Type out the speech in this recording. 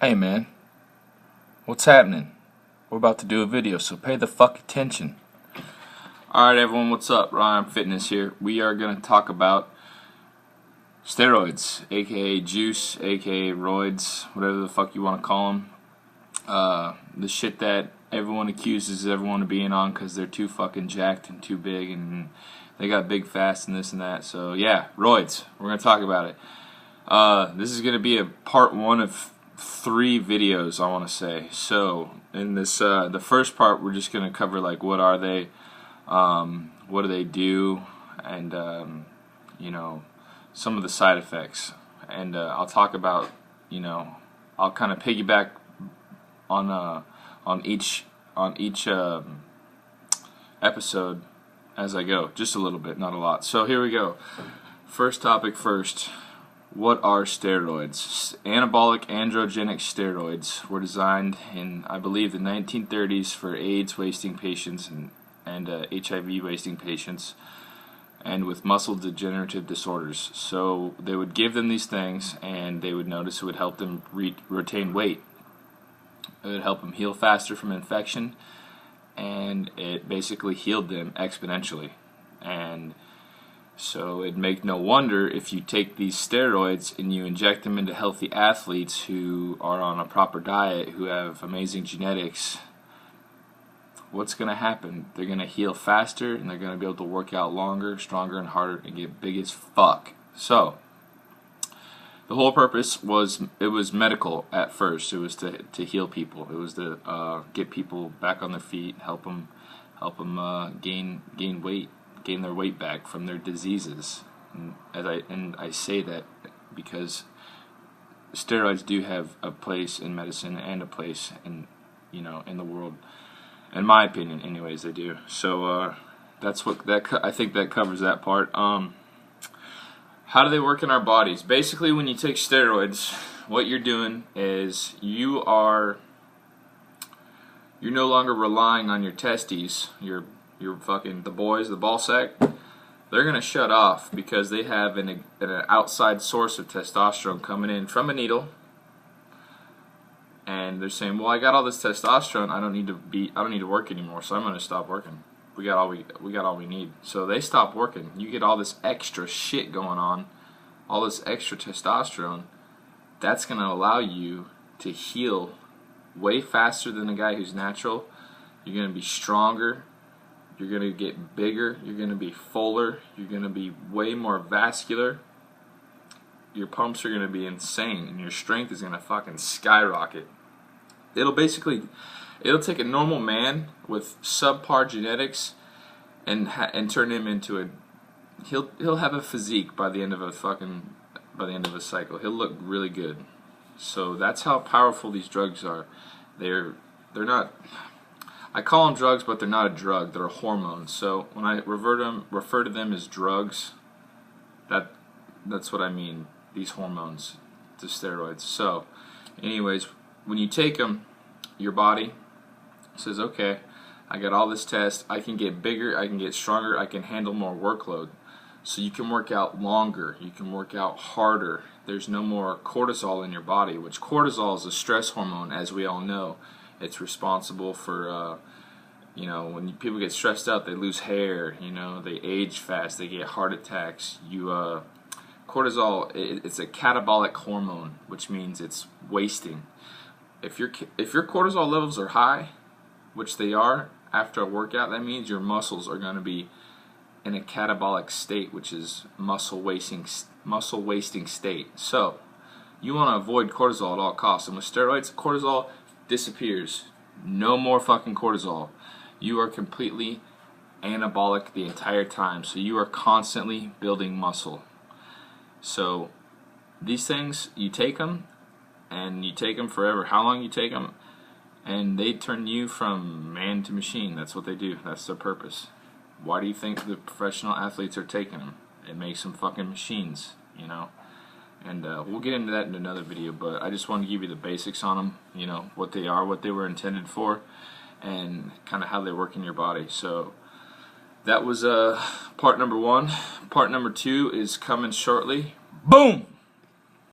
Hey man, what's happening? We're about to do a video, so pay the fuck attention. Alright everyone, what's up? Ryan Fitness here. We are going to talk about steroids, aka juice, aka roids, whatever the fuck you want to call them. The shit that everyone accuses everyone of being on because they're too fucking jacked and too big and they got big fast and this and that. So yeah, roids. We're going to talk about it. This is going to be a part one of 3 videos, I want to say. So in this the first part, we're just going to cover like what are they, what do they do, and you know, some of the side effects, and I'll talk about, you know, I'll kind of piggyback on each episode as I go, just a little bit, not a lot. So here we go. First topic first. What are steroids? Anabolic androgenic steroids were designed in, I believe, the 1930s for AIDS wasting patients and HIV wasting patients and with muscle degenerative disorders. So they would give them these things and they would notice it would help them retain weight. It would help them heal faster from infection, and it basically healed them exponentially. And so it'd make no wonder if you take these steroids and you inject them into healthy athletes who are on a proper diet, who have amazing genetics, what's going to happen? They're going to heal faster and they're going to be able to work out longer, stronger, and harder and get big as fuck. So the whole purpose was, it was medical at first. It was to heal people. It was to get people back on their feet, help them gain weight. Gain their weight back from their diseases, and I say that because steroids do have a place in medicine and a place in, you know, in the world. In my opinion, anyways, they do. So that's what I think that covers that part. How do they work in our bodies? Basically, when you take steroids, what you're doing is you're no longer relying on your testes, your fucking, the ball sack. They're gonna shut off because they have an outside source of testosterone coming in from a needle, and they're saying, well, I got all this testosterone, I don't need to work anymore, so I'm gonna stop working. We got all we need. So they stop working. You get all this extra shit going on, all this extra testosterone. That's gonna allow you to heal way faster than a guy who's natural. You're gonna be stronger. You're going to get bigger, you're going to be fuller, you're going to be way more vascular, your pumps are going to be insane, and your strength is going to fucking skyrocket. It'll take a normal man with subpar genetics and turn him into he'll have a physique by the end of a cycle. He'll look really good. So that's how powerful these drugs are. They're not, I call them drugs, but they're not a drug. They're a hormone. So when I refer to them as drugs, that's what I mean. These hormones, the steroids. So, anyways, when you take them, your body says, "Okay, I got all this test. I can get bigger. I can get stronger. I can handle more workload." So you can work out longer. You can work out harder. There's no more cortisol in your body, which cortisol is a stress hormone, as we all know. It's responsible for, you know, when people get stressed out, they lose hair, you know, they age fast, they get heart attacks. Cortisol, it's a catabolic hormone, which means it's wasting. If your cortisol levels are high, which they are after a workout, that means your muscles are going to be in a catabolic state, which is muscle wasting state. So you want to avoid cortisol at all costs. And with steroids, cortisol disappears. No more fucking cortisol. You are completely anabolic the entire time. So you are constantly building muscle. So these things, you take them, and you take them forever. How long you take them, and they turn you from man to machine. That's what they do. That's their purpose. Why do you think the professional athletes are taking them? It makes them fucking machines, you know. And we'll get into that in another video, but I just want to give you the basics on them, you know, what they are, what they were intended for, and kind of how they work in your body. So that was part number 1. Part number 2 is coming shortly. Boom!